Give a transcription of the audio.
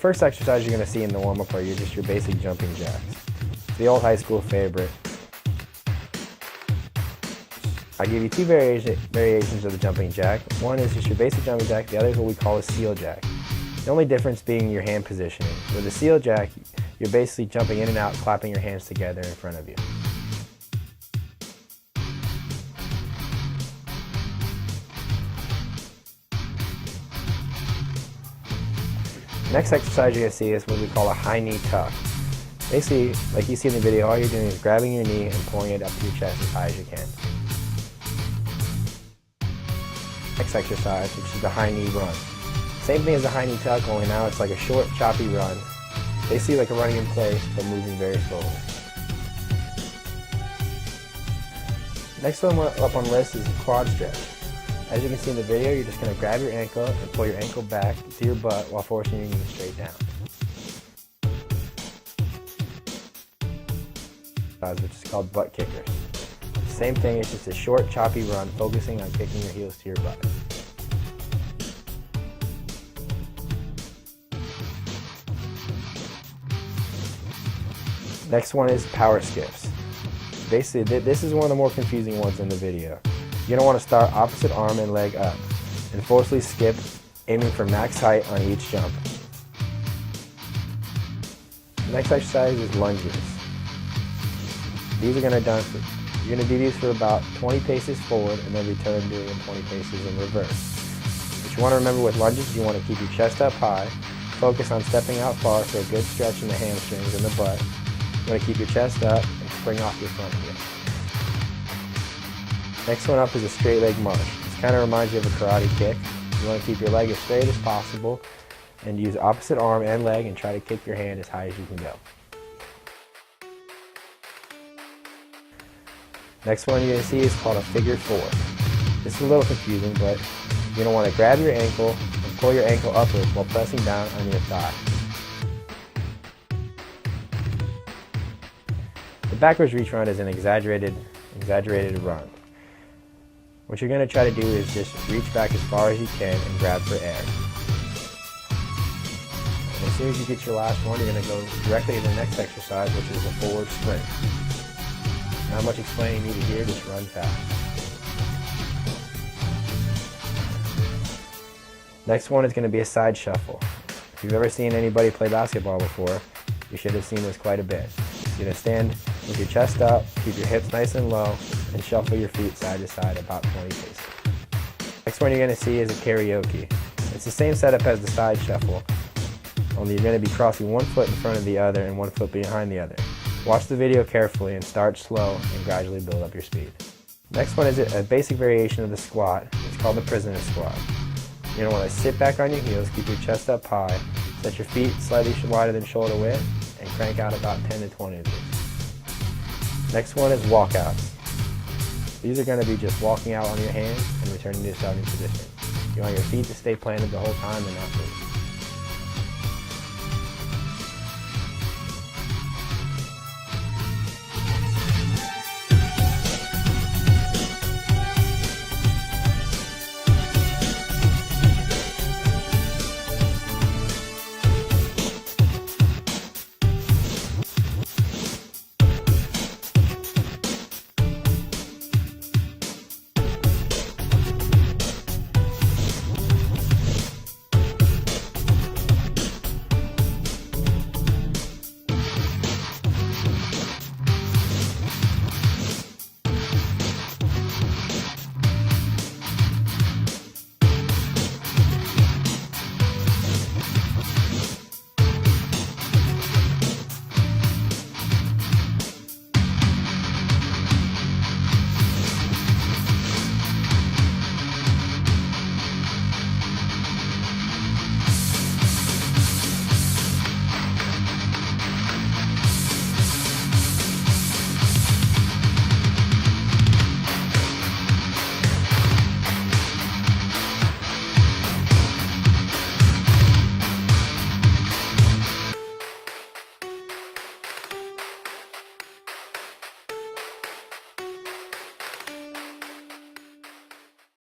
first exercise you're going to see in the warm-up are just your basic jumping jacks. It's the old high school favorite. I give you two variations of the jumping jack. One is just your basic jumping jack, the other is what we call a seal jack. The only difference being your hand positioning. With a seal jack, you're basically jumping in and out, clapping your hands together in front of you. Next exercise you're going to see is what we call a high knee tuck. Basically, like you see in the video, all you're doing is grabbing your knee and pulling it up to your chest as high as you can. Next exercise, which is the high knee run. Same thing as the high knee tuck, only now it's like a short, choppy run. Basically like a running in place, but moving very slowly. Next one up on the list is the quad stretch. As you can see in the video, you're just going to grab your ankle and pull your ankle back to your butt while forcing your knee straight down. Which is called butt kickers. Same thing, it's just a short, choppy run focusing on kicking your heels to your butt. Next one is power skips. Basically, this is one of the more confusing ones in the video. You're going to want to start opposite arm and leg up and forcefully skip, aiming for max height on each jump. The next exercise is lunges. These are going to you're going to do these for about 20 paces forward and then return doing them 20 paces in reverse. What you want to remember with lunges, you want to keep your chest up high, focus on stepping out far for a good stretch in the hamstrings and the butt. You want to keep your chest up and spring off your front heel. Next one up is a straight leg march. This kind of reminds you of a karate kick. You want to keep your leg as straight as possible and use opposite arm and leg and try to kick your hand as high as you can go. Next one you're going to see is called a figure four. This is a little confusing, but you're going to want to grab your ankle and pull your ankle upwards while pressing down on your thigh. The backwards reach run is an exaggerated run. What you're going to try to do is just reach back as far as you can and grab for air. And as soon as you get your last one, you're going to go directly to the next exercise, which is a forward sprint. Not much explaining needed here, just run fast. Next one is going to be a side shuffle. If you've ever seen anybody play basketball before, you should have seen this quite a bit. You're going to stand with your chest up, keep your hips nice and low, and shuffle your feet side to side about 20 paces. Next one you're going to see is a karaoke. It's the same setup as the side shuffle, only you're going to be crossing one foot in front of the other and one foot behind the other. Watch the video carefully and start slow and gradually build up your speed. Next one is a basic variation of the squat. It's called the prisoner squat. You're going to want to sit back on your heels, keep your chest up high, set your feet slightly wider than shoulder width, and crank out about 10 to 20 of these. Next one is walkouts. These are going to be just walking out on your hands and returning to your starting position. You want your feet to stay planted the whole time and not move.